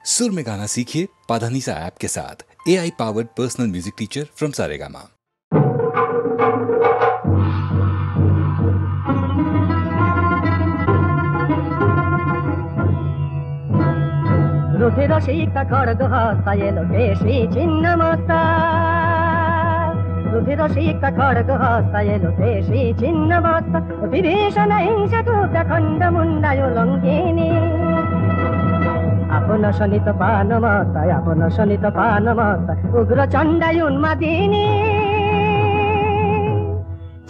सुर में गाना सीखिए पाधानीसा ऐप के साथ। AI powered personal music teacher from Saregama. रुधिर शीत खड्ग हस्ता एलो केशी छिन्न मस्ता रुधिर शीत खड्ग हस्ता एलो केशी छिन्न मस्ता विभीषण हिंसा टुप्त खण्ड मुण्डायो लङ्किनी आपन शनित पान मस्ता आपन शनित पान मस्ता उग्र चण्डायो उन्मादिनी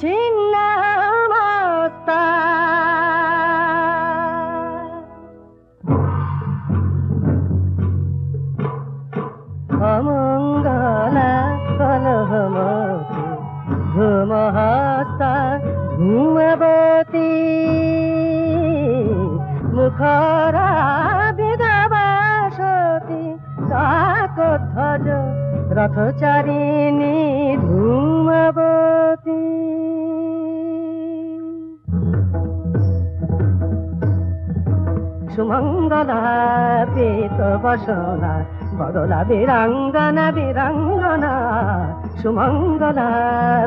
छिन्न मस्ता अमङ्गला कलहमती धूमहस्ता धूमवती मुखरा विधवा सती काकध्वज रथचारिणी धूमवती सुमङ्गला पीतवसना बदला वीराङ्गना वीराङ्गना सुमङ्गला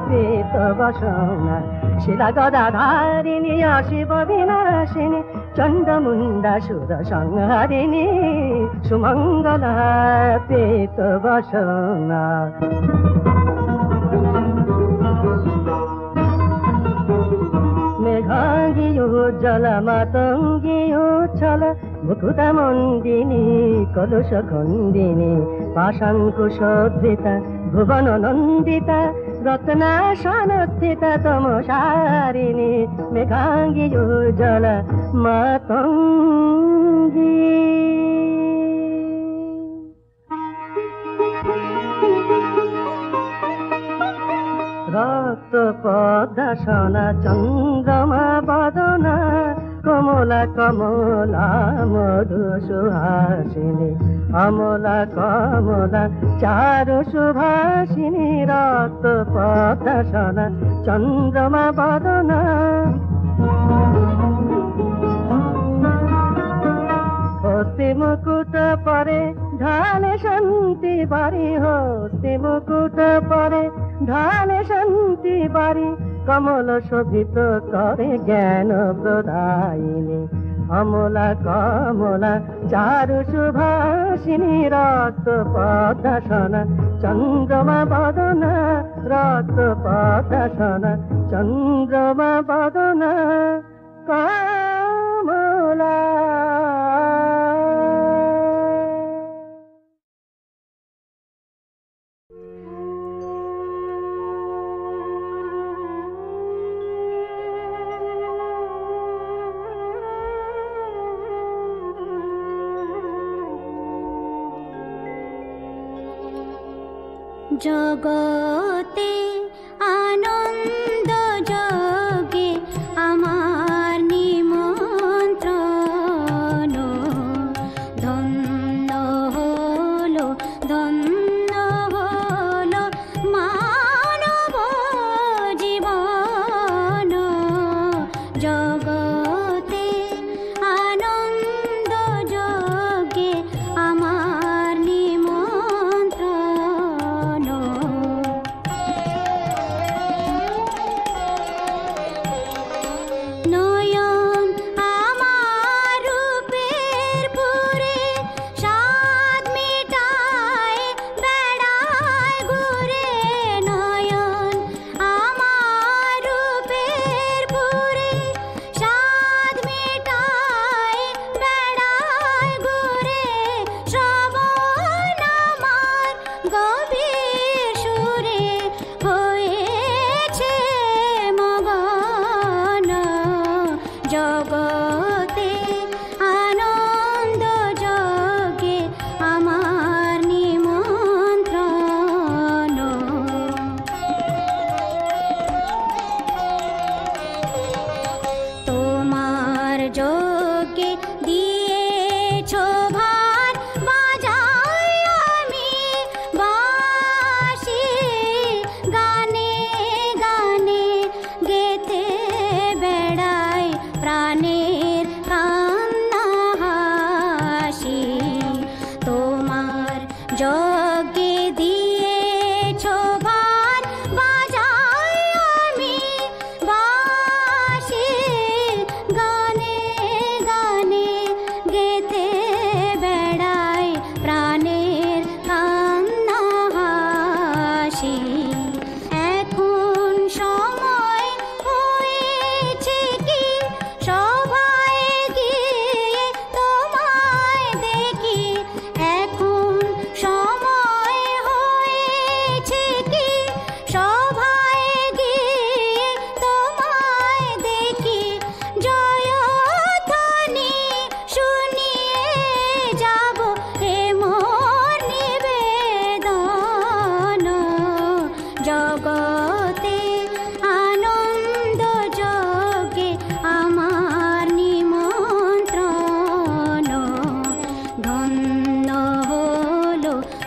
पीतवसना शिला गदाधारिणी शिव विनाशिनी चण्डमुण्डा सुर संहारिणी सुमङ्गला पीतवसना मेघाङ्गियो जलमातङ्गियो छल मुकुटमण्डिनी कलुषखण्डिनी पाशाङ्कुशोद्धृता भुवननन्दिता रत्नासनस्थिता तमसारिणी मेघाङ्गियो जलमातङ्गी रक्त पद्मसना चन्द्रमा बदना कमला कमला मधु सुहासिनी अमला कमला चारु सुभासिनी रक्त पद्मसना चन्द्रमा बदना हस्ती मुकुट परे ढाले शान्ति बारी हस्ती मुकुट परे ढाले शान्ति बारी कमल शोभित करे ज्ञान प्रदायिनी अमला कमला चारु सुभासिनी रक्त पद्मसना चन्द्रमा बदना रक्त पद्मसना चन्द्रमा बदना कमला জগতে আনন্দ যোগে আমার নিমন্ত্রণ ধন্য হলো মানব জীবন জগতে আনন্দ যোগে আমার নিমন্ত্রণ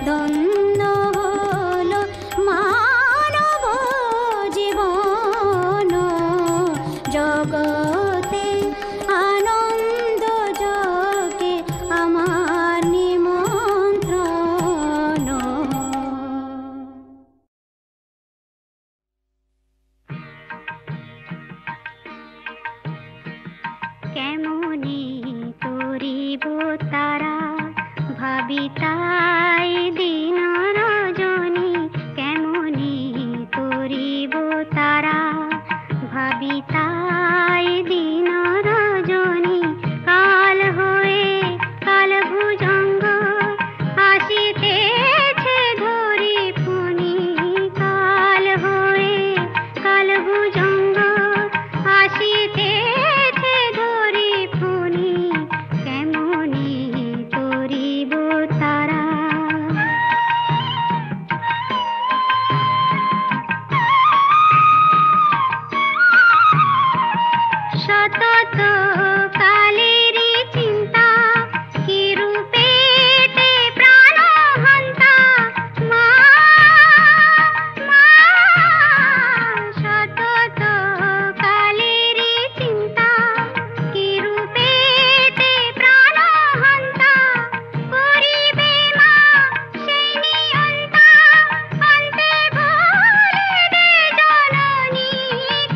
ধন্য হলো মানব জীবন জগতে আনন্দ যোগে আমার নিমন্ত্রণ। কেমনি করিব তারা ভাবি তাই দিন রজনী, কেমনি করিব তারা ভাবি তাই দিন রজনী। কাল হয়ে কাল ভুজঙ্গ আসিতেছে ধরি ফণি, কাল হয়ে কাল ভুজঙ্গ আসিতেছে ধরি ফণি, কেমনি করিব তারা। সতত কালেরই চিন্তা কি রূপেতে প্রাণ হন্তা, মা মা সতত কালেরই চিন্তা কি রূপেতে প্রাণ হন্তা, করিবে মা সেই নিয়ন্তা অন্তে ভুলে দে জননী,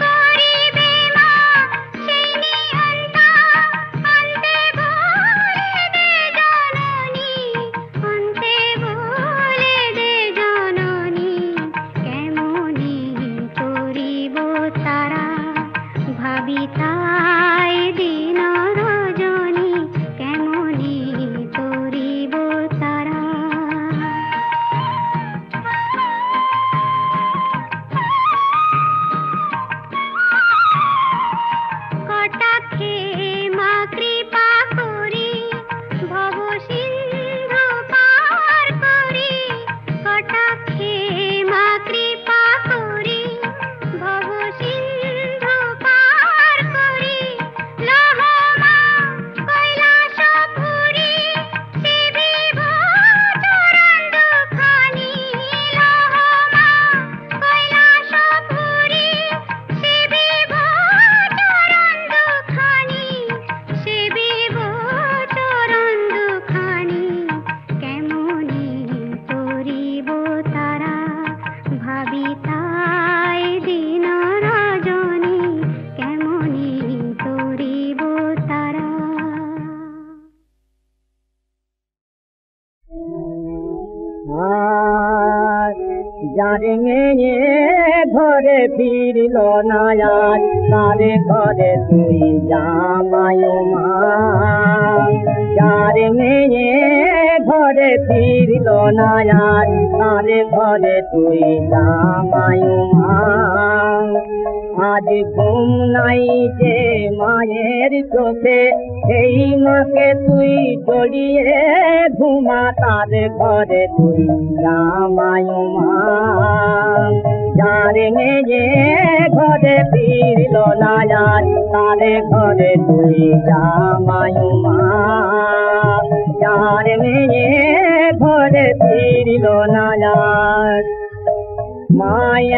করিবে মা সেই নিয়ন্তা অন্তে ভুলে দে জননী, অন্তে ভুলে দে জননী, কেমনি করিব তারা ভাবি তাই দিন রজনী, কেমনি করিব তারা। কটাক্ষে মা কৃপা করি ভব সিন্ধু পার করি, কটাক্ষে মা কৃপা করি ভব সিন্ধু পার করি, লহ মা কৈলাস পুরী সেবিব চরণ দুখানি, লহ মা কৈলাস পুরী সেবিব চরণ দুখানি, সেবিব চরণ দুখানি, কেমনি করিব তারা ভাবি তাই দিন রজনী, কেমনি করিব তারা। যারে মেয়ে ঘরে ফিরল না আর, তারে ঘরে তুই জামাই মা। যারে মেয়ে ঘরে ফিরল না আর, তারে ঘরে তুই জামাই মা। আজ ঘুম নাই যে মায়ের চোখে, এই মাকে তুই জড়িয়ে ঘুমা, তার ঘরে তুই জামাই মা। যার মেয়ে ঘরে ফিরল না আর, তার ঘরে তুই জামাই মা। যার মেয়ে ঘরে ফিরল না আর, মা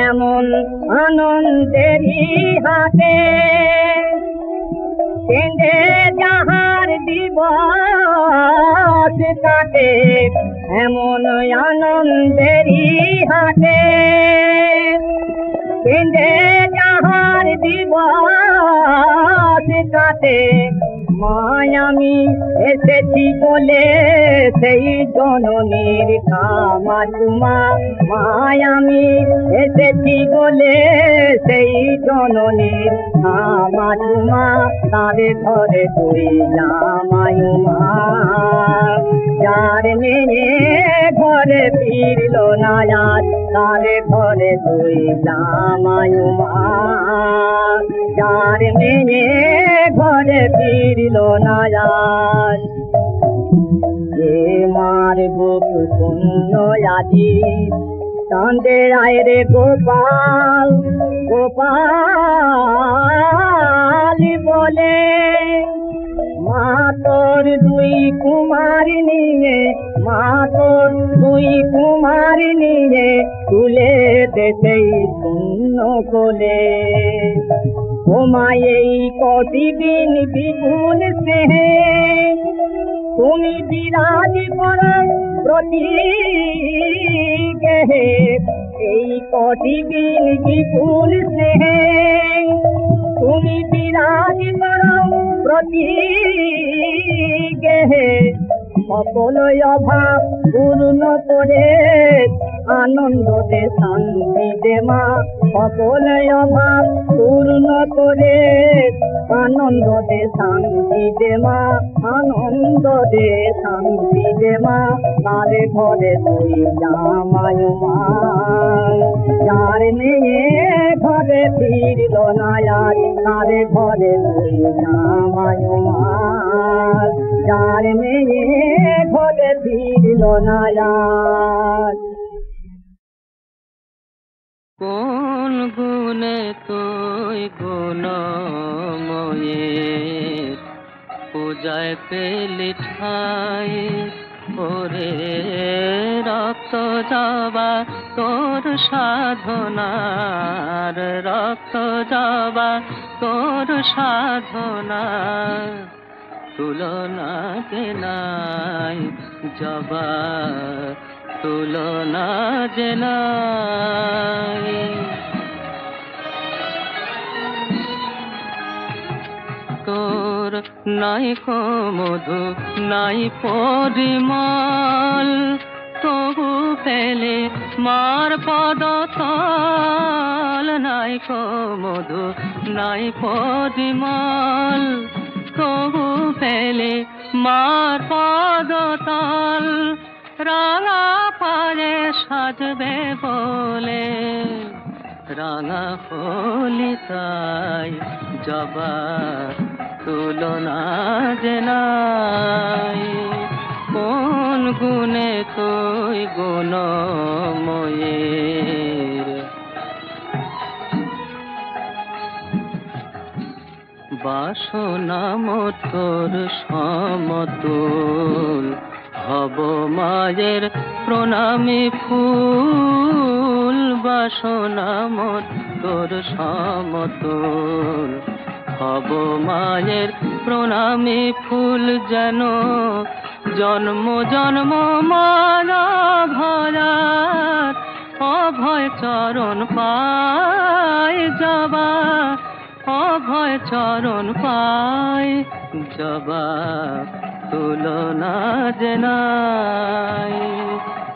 এমন আনন্দেরই হাতে কেঁদে যাহার দিবস কাটে, এমন আনন্দেরই হাতে কেঁদে যাহার দিবস কাটে। মায় আমি এসেছি বলে সেই জননীর কামা চুমা, মায় আমি এসেছি বলে সেই জননীর কামা চুমা, তার ঘরে তুই জামাই মা। যার মেয়ে ঘরে ফিরল না আর, তার ঘরে তুই জামাই মা। যার মেয়ে ঘরে ফিরল না আর, যে মার বুক শূন্য আজি কান্দে আয় রে গোপাল গোপাল বলে, মা তোর দুই কুমার নিয়ে মা তোর দুই কুমার নিয়ে তুলে দেশেই শূন্য কোলে ও মা এই কটি দিন বিপুল স্নেহে তুমি বিরাজি করো প্রতি গেহে এই কটি দিন বিপুল স্নেহে তুমি বিরাজি করো প্রতি গেহে সকল অভাব পূর্ণ করে আনন্দ দে শান্তি দে মা সকল অভাব পূর্ণ করে আনন্দ দে শান্তি দে মা আনন্দ দে শান্তি দে মা তারে ঘরে তুই জামায় মা যার মেয়ে ঘরে ফিরল না আর তারে ঘরে তুই জামায় মা যার মেয়ে ঘরে ফিরল না আর কোন গুণে তুই গুণময়ে পূজায় পেলি ঠাই ওরে রক্ত যাবা তোর সাধনার রক্ত যাবা তোর সাধনার তুলনা যে নাই জবা তুলনা যে নাই তোর নাই কো মধু নাই পরিমল তবু পেলে মার পদতল নাই কো মধু নাই পরিমল তবু পেলে মার পদতল রাঙা পায়ে সাজবে বলে রাঙা হলি তাই জবা তুলনা যে নাই কোন গুণে তুই গুণময়ের বাসনা মোর সমতুল হব মায়ের প্রণামী ফুল বাসনা মোর সমতুল হব মায়ের প্রণামী ফুল যেন জন্ম জন্ম মানা ভরার অভয় চরণ পায় জবা অভয় চরণ পায় জবা তুলনা যে নাই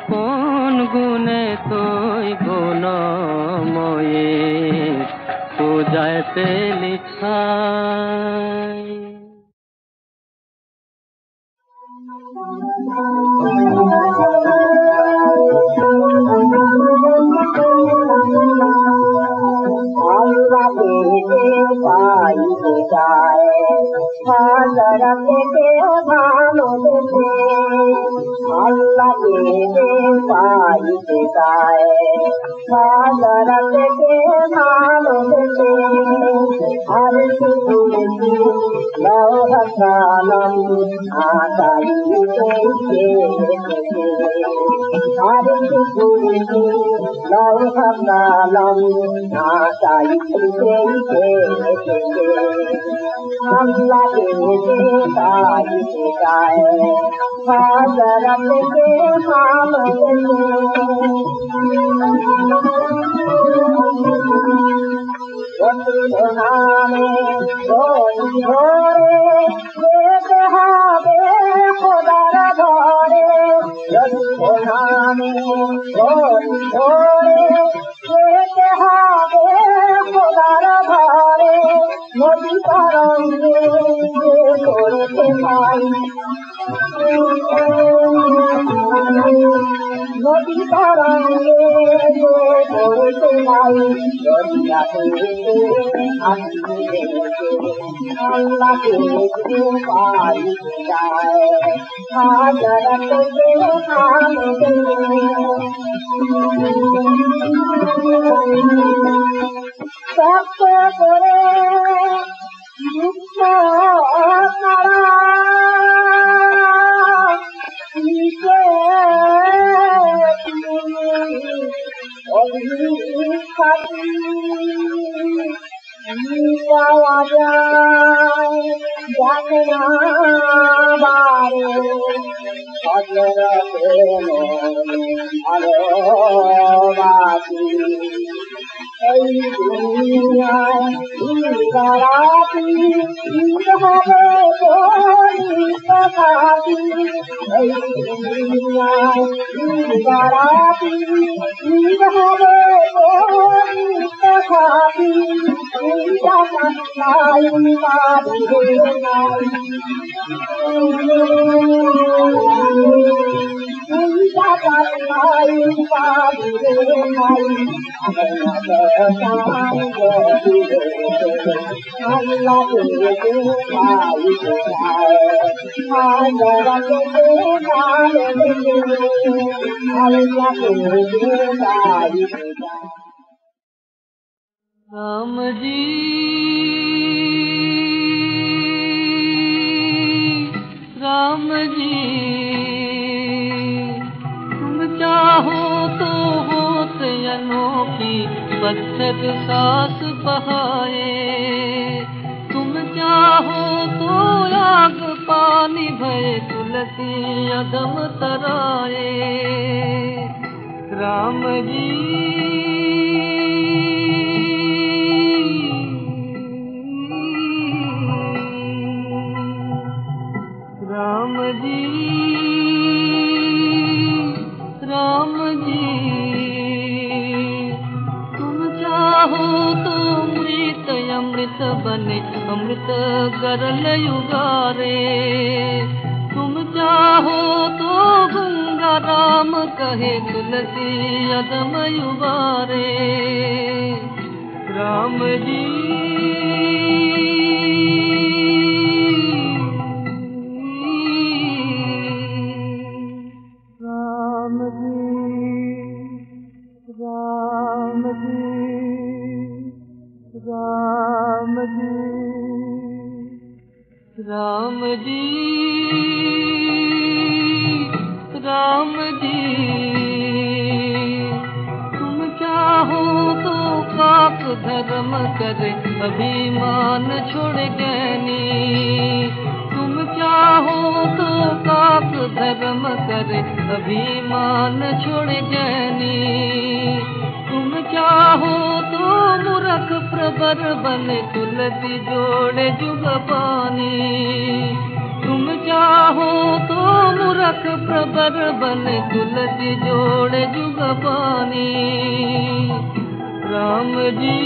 কোন গুণে তুই গুণময়ে পূজায় পেলি ঠাই পাইতে চায় হাজারা থেকে ভালোবেসে আল্লাহকে পাইতে চায় হাজারা থেকে ভালোবেসে আর শুধু লৌহাসালাম আশাইতে আর শুধু লৌহাসালাম আশাইতে আল্লাহকে পাইতে চায় হাজারা থেকে ভালোবেসে নামে ধরে যেতে হবে খোদার ঘরে নামে ধরে যেতে হবে খোদার ঘরে নদী তরঙ্গে করতে পাই নদী তরঙ্গে করতে পাই দরিয়াতে আসিবে আল্লাহকে পাইতে চায় হাজারা থেকে সপ্ত করে মুক্ত राम जी राम जी तुम चाहो तो होत अनोखी पत्थर सास बहाए तुम चाहो तो आग पानी भय तुलसी अदम तराए राम जी राम जी राम जी तुम चाहो तो मृत अमृत बने अमृत गरल युगारे तुम चाहो तो गंगा राम कहे तुलसी अदम युगारे राम जी राम जी राम जी तुम चाहो तो पाप धर्म करे अभिमान छोड़ ज्ञानी तुम चाहो तो पाप धर्म करे अभिमान छोड़ ज्ञानी तुम चाहो तो मूर्ख प्रबर बने तुलसी जोड़े जुग पानी तुम चाहो तो मूर्ख प्रबर बने तुलसी जोड़े जुग पानी राम जी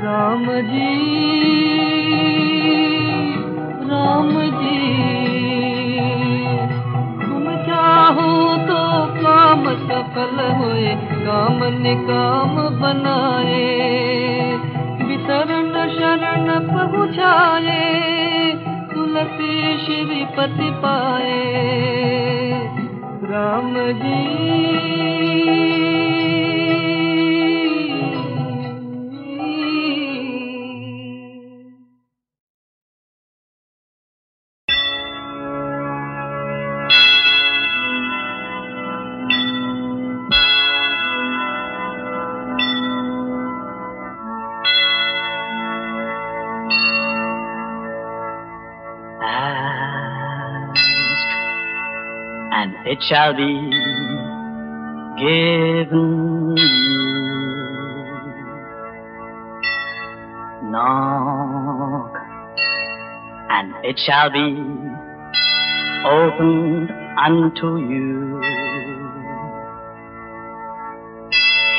राम जी राम जी तुम चाहो तो काम सफल होए काम निकाम बनाए विशरण शरण पहुँचाए तुलसी श्रीपति पाए Ram ji It shall be given you. Knock, and it shall be opened unto you.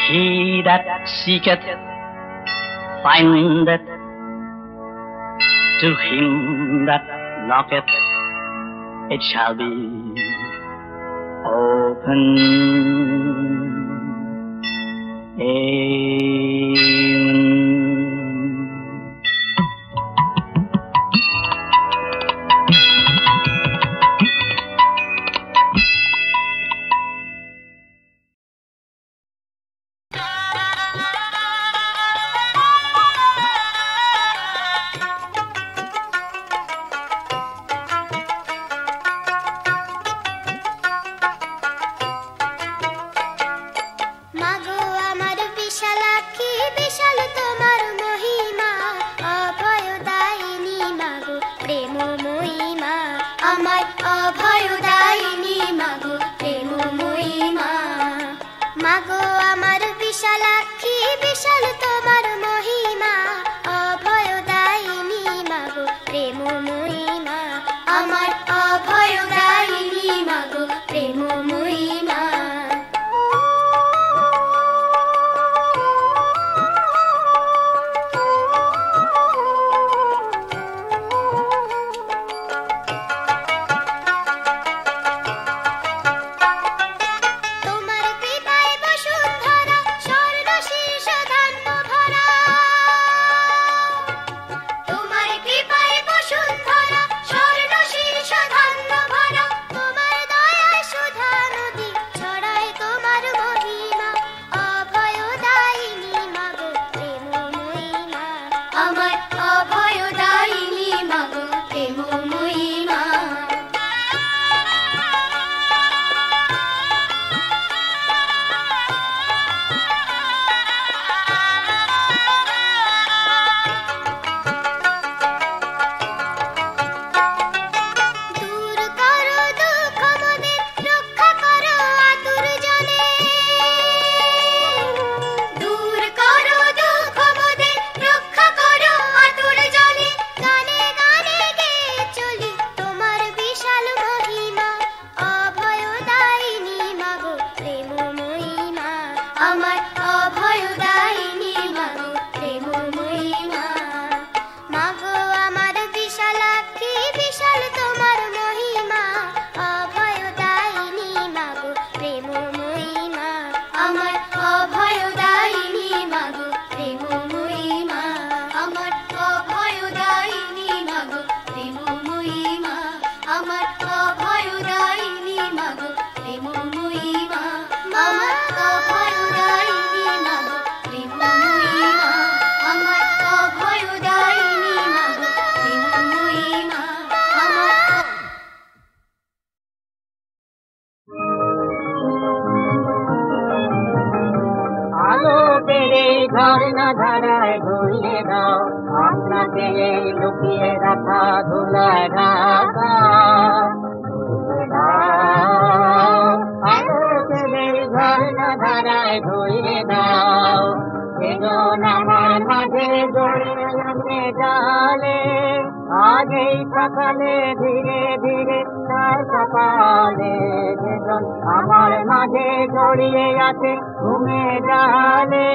He that seeketh findeth, to him that knocketh it shall be open. Amen. দাও আপনাকে এই লুকিয়ে রাখা ধুলায় ঢাকা ধুয়ে দাও আলোকে এই ঝর্ণা ধারায় ধুয়ে দাও সেজন আমার মাঝে জড়িয়ে জালে আজ এই সকালে ধীরে ধীরে তার কপালে সেজন আমার মাঝে জড়িয়ে আছে ঘুমে জালে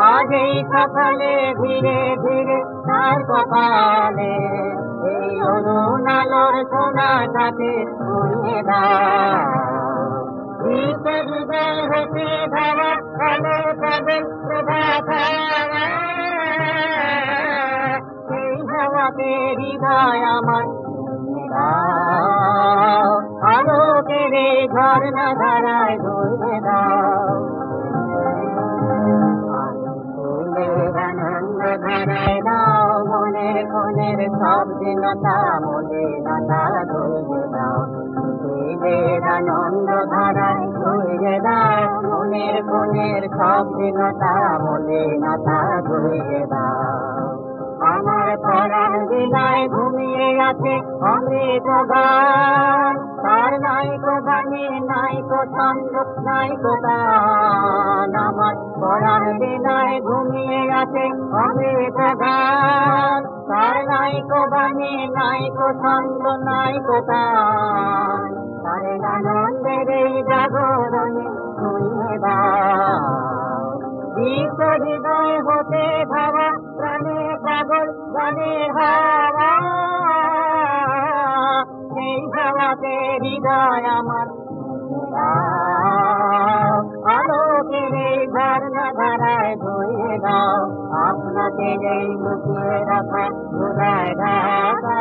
আজ এই সকালে ধীরে ধীরে তার কপালে এই অরুণ আলোর সোনাটাকে ধুয়ে দাও হৃদয় হতে ধারা আলো পাবে প্রভাতা সেই হাওয়াতে হৃদয় আমার আলোকে রে ঝর্ণা ধারায় ধরে দাও আনন্দ ধারায় দাও মনের কোণের সব দিনতা মলিনতা ধরে দাও আনন্দ ধারায় ধরে দাও মনের কোণের সব দিনতা মলিনতা ধরে দাও আমার পরাণ বিদায় ঘুমিয়ে আছে অমৃত গান তার নাই কো গানে নাই কো ছন্দ নাই কো গান আমার পরাণ বিদায় ঘুমিয়ে আছে অমৃত গান তার নাই কো গানে নাই কো ছন্দ নাই কো গান তার আনন্দের এই জাগরণে শুনে দাও দীপ্ত হৃদয় হতে ধারা প্রাণে পাগল গানের হাওয়া সেই হাওয়াতে হৃদয় আমার আলোকে এই ঝর্ণা ধারায় ধুয়ে দাও আপনাকে এই লুকিয়ে রাখা ধুলায় ঢাকা